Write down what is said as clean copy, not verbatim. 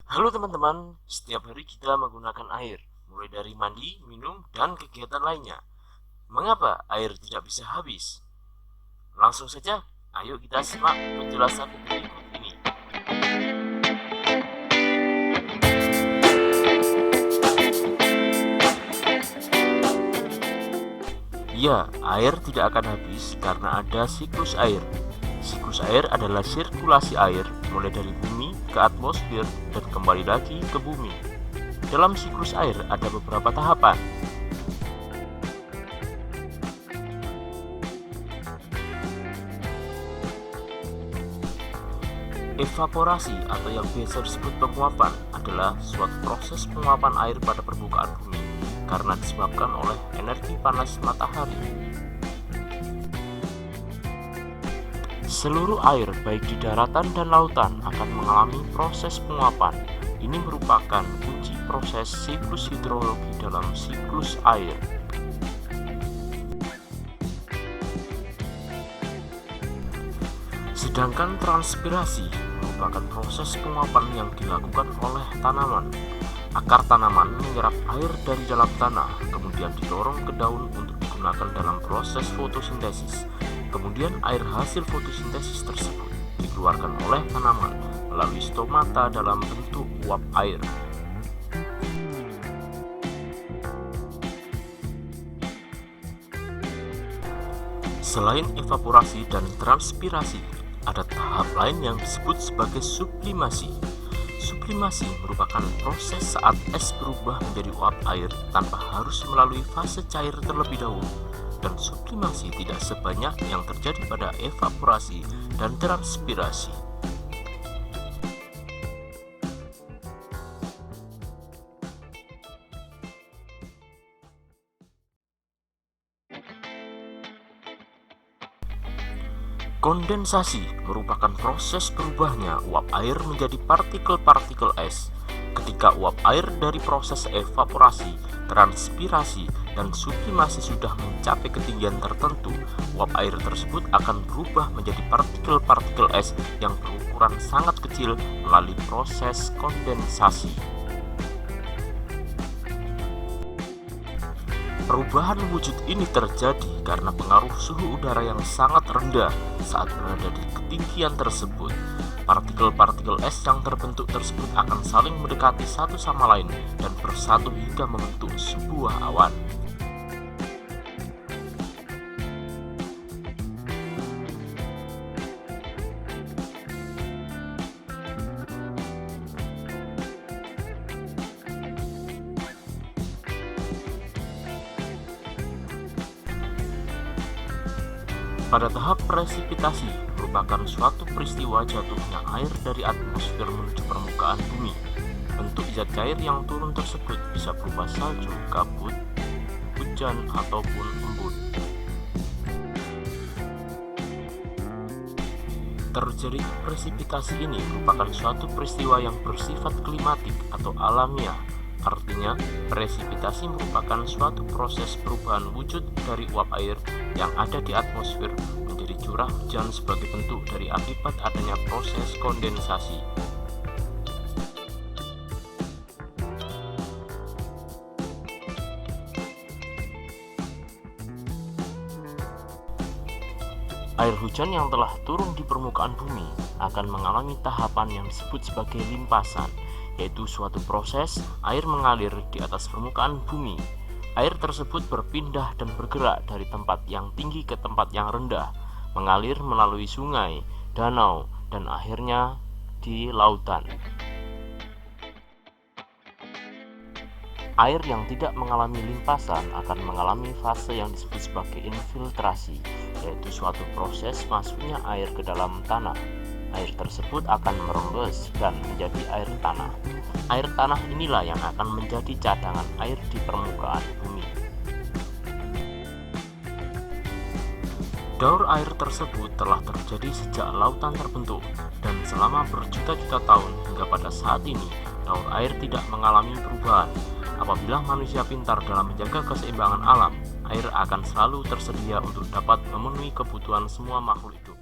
Halo teman-teman, setiap hari kita menggunakan air, mulai dari mandi, minum, dan kegiatan lainnya. Mengapa air tidak bisa habis? Langsung saja, ayo kita simak penjelasan berikut ini. Ya, air tidak akan habis karena ada siklus air. Siklus air adalah sirkulasi air mulai dari bumi ke atmosfer dan kembali lagi ke bumi. Dalam siklus air ada beberapa tahapan. Evaporasi atau yang biasa disebut penguapan adalah suatu proses penguapan air pada permukaan bumi karena disebabkan oleh energi panas matahari. Seluruh air baik di daratan dan lautan akan mengalami proses penguapan. Ini merupakan kunci proses siklus hidrologi dalam siklus air. Sedangkan transpirasi merupakan proses penguapan yang dilakukan oleh tanaman. Akar tanaman menyerap air dari dalam tanah, kemudian didorong ke daun untuk digunakan dalam proses fotosintesis. Kemudian air hasil fotosintesis tersebut dikeluarkan oleh tanaman melalui stomata dalam bentuk uap air. Selain evaporasi dan transpirasi, ada tahap lain yang disebut sebagai sublimasi. Sublimasi merupakan proses saat es berubah menjadi uap air tanpa harus melalui fase cair terlebih dahulu. Dan sublimasi tidak sebanyak yang terjadi pada evaporasi dan transpirasi. Kondensasi merupakan proses berubahnya uap air menjadi partikel-partikel es. Ketika uap air dari proses evaporasi, transpirasi, dan sublimasi sudah mencapai ketinggian tertentu, uap air tersebut akan berubah menjadi partikel-partikel es yang berukuran sangat kecil melalui proses kondensasi. Perubahan wujud ini terjadi karena pengaruh suhu udara yang sangat rendah saat berada di ketinggian tersebut. Partikel-partikel es yang terbentuk tersebut akan saling mendekati satu sama lain dan bersatu hingga membentuk sebuah awan. Pada tahap presipitasi merupakan suatu peristiwa jatuhnya air dari atmosfer menuju permukaan bumi. Bentuk zat cair yang turun tersebut bisa berupa salju, kabut, hujan, ataupun embun. Terjadi presipitasi ini merupakan suatu peristiwa yang bersifat klimatik atau alamiah. Artinya, presipitasi merupakan suatu proses perubahan wujud dari uap air yang ada di atmosfer menjadi curah hujan sebagai bentuk dari akibat adanya proses kondensasi. Air hujan yang telah turun di permukaan bumi akan mengalami tahapan yang disebut sebagai limpasan, yaitu suatu proses air mengalir di atas permukaan bumi. Air tersebut berpindah dan bergerak dari tempat yang tinggi ke tempat yang rendah, mengalir melalui sungai, danau, dan akhirnya di lautan. Air yang tidak mengalami limpasan akan mengalami fase yang disebut sebagai infiltrasi, yaitu suatu proses masuknya air ke dalam tanah. Air tersebut akan merembes dan menjadi air tanah. Air tanah inilah yang akan menjadi cadangan air di permukaan bumi. Daur air tersebut telah terjadi sejak lautan terbentuk, dan selama berjuta-juta tahun hingga pada saat ini, daur air tidak mengalami perubahan. Apabila manusia pintar dalam menjaga keseimbangan alam, air akan selalu tersedia untuk dapat memenuhi kebutuhan semua makhluk hidup.